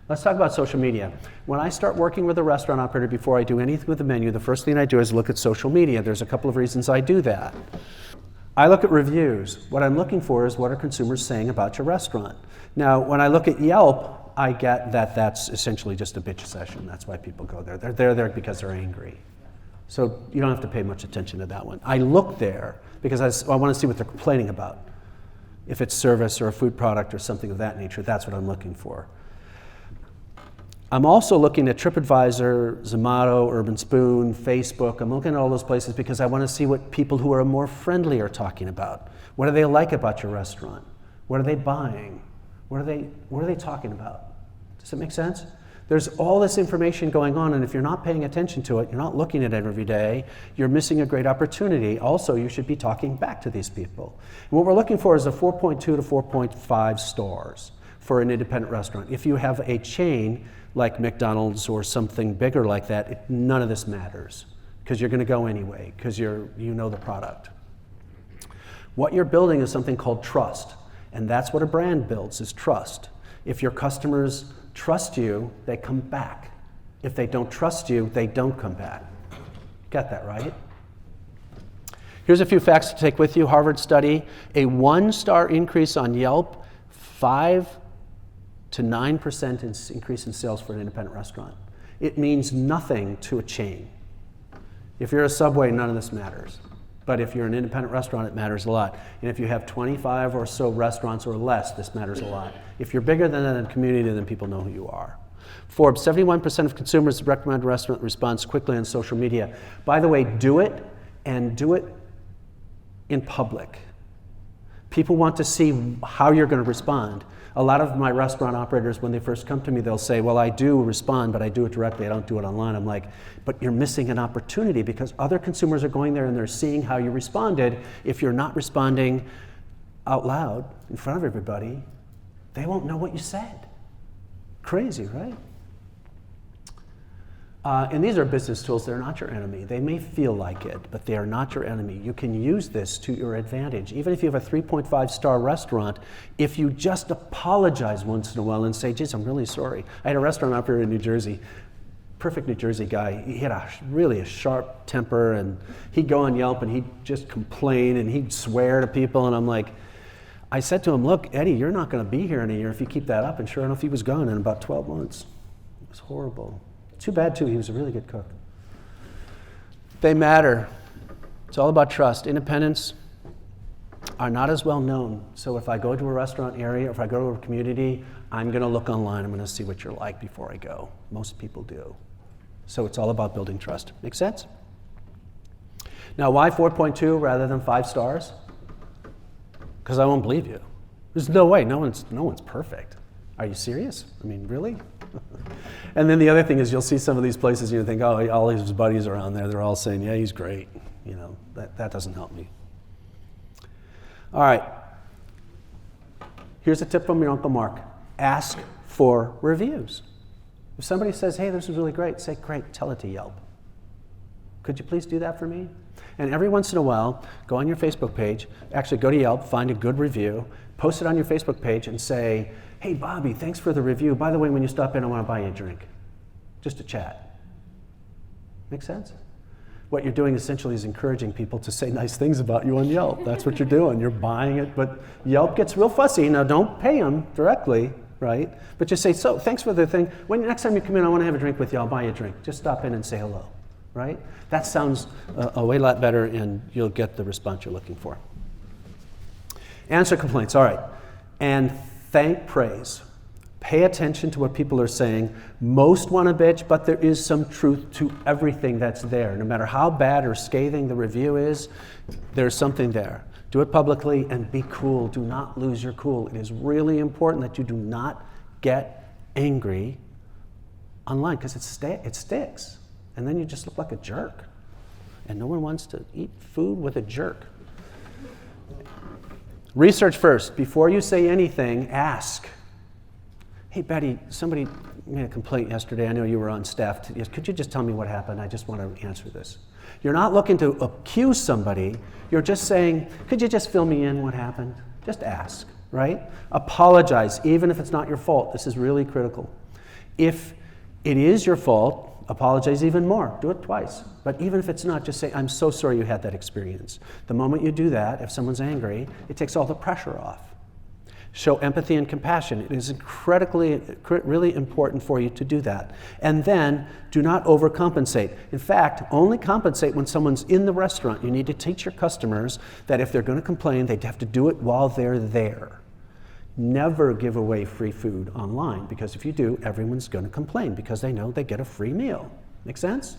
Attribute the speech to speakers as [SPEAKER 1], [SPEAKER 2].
[SPEAKER 1] Let's talk about social media. When I start working with a restaurant operator, before I do anything with the menu, the first thing I do is look at social media. There's a couple of reasons I do that. I look at reviews. What I'm looking for is what are consumers saying about your restaurant. Now, when I look at Yelp, I get that that's essentially just a bitch session. That's why people go there. They're there because they're angry. So you don't have to pay much attention to that one. I look there because I want to see what they're complaining about. If it's service or a food product or something of that nature, that's what I'm looking for. I'm also looking at TripAdvisor, Zomato, Urban Spoon, Facebook. I'm looking at all those places because I want to see what people who are more friendly are talking about. What do they like about your restaurant? What are they buying? What are they talking about? Does that make sense? There's all this information going on, and if you're not paying attention to it, you're not looking at it every day, you're missing a great opportunity. Also, you should be talking back to these people. And what we're looking for is a 4.2 to 4.5 stars for an independent restaurant. If you have a chain like McDonald's or something bigger like that, none of this matters because you're going to go anyway because you know the product. What you're building is something called trust, and that's what a brand builds, is trust. If your customers trust you, they come back. If they don't trust you, they don't come back. Got that right? Here's a few facts to take with you. Harvard study, a 1-star increase on Yelp, 5 to 9% increase in sales for an independent restaurant. It means nothing to a chain. If you're a Subway, none of this matters. But if you're an independent restaurant, it matters a lot. And if you have 25 or so restaurants or less, this matters a lot. If you're bigger than that in the community, then people know who you are. Forbes, 71% of consumers recommend a restaurant responds quickly on social media. By the way, do it, and do it in public. People want to see how you're going to respond. A lot of my restaurant operators, when they first come to me, they'll say, well, I do respond, but I do it directly. I don't do it online. I'm like, but you're missing an opportunity because other consumers are going there and they're seeing how you responded. If you're not responding out loud in front of everybody, they won't know what you said. Crazy, right? And these are business tools. They're not your enemy. They may feel like it, but they are not your enemy. You can use this to your advantage. Even if you have a 3.5-star restaurant, if you just apologize once in a while and say, geez, I'm really sorry. I had a restaurant operator in New Jersey, perfect New Jersey guy. He had really a sharp temper, and he'd go on Yelp and he'd just complain and he'd swear to people. And I'm like, I said to him, look, Eddie, you're not going to be here in a year if you keep that up. And sure enough, he was gone in about 12 months. It was horrible. Too bad, too. He was a really good cook. They matter. It's all about trust. Independents are not as well known. So if I go to a restaurant area, or if I go to a community, I'm going to look online. I'm going to see what you're like before I go. Most people do. So it's all about building trust. Make sense? Now, why 4.2 rather than 5 stars? Because I won't believe you. There's no way. No one's perfect. Are you serious? I mean, really? And then the other thing is you'll see some of these places and you think, oh, all his buddies are on there. They're all saying, yeah, he's great. You know, that doesn't help me. All right. Here's a tip from your Uncle Mark. Ask for reviews. If somebody says, hey, this is really great, say, great, tell it to Yelp. Could you please do that for me? And every once in a while, go on your Facebook page, actually go to Yelp, find a good review, post it on your Facebook page and say, hey, Bobby, thanks for the review. By the way, when you stop in, I want to buy you a drink. Just a chat. Make sense? What you're doing essentially is encouraging people to say nice things about you on Yelp. That's what you're doing. You're buying it, but Yelp gets real fussy. Now, don't pay them directly, right? But just say, so thanks for the thing. When next time you come in, I want to have a drink with you. I'll buy you a drink. Just stop in and say hello, right? That sounds a way lot better, and you'll get the response you're looking for. Answer complaints. All right. And thank praise. Pay attention to what people are saying. Most want to bitch, but there is some truth to everything that's there. No matter how bad or scathing the review is, there's something there. Do it publicly and be cool. Do not lose your cool. It is really important that you do not get angry online because it sticks. And then you just look like a jerk. And no one wants to eat food with a jerk. Research first. Before you say anything, ask. Hey, Betty, somebody made a complaint yesterday. I know you were on staff. Could you just tell me what happened? I just want to answer this. You're not looking to accuse somebody. You're just saying, could you just fill me in what happened? Just ask, right? Apologize, even if it's not your fault. This is really critical. If it is your fault, apologize even more. Do it twice. But even if it's not, just say, I'm so sorry you had that experience. The moment you do that, if someone's angry, it takes all the pressure off. Show empathy and compassion. It is really important for you to do that. And then, do not overcompensate. In fact, only compensate when someone's in the restaurant. You need to teach your customers that if they're going to complain, they have to do it while they're there. Never give away free food online, because if you do, everyone's going to complain because they know they get a free meal. Make sense?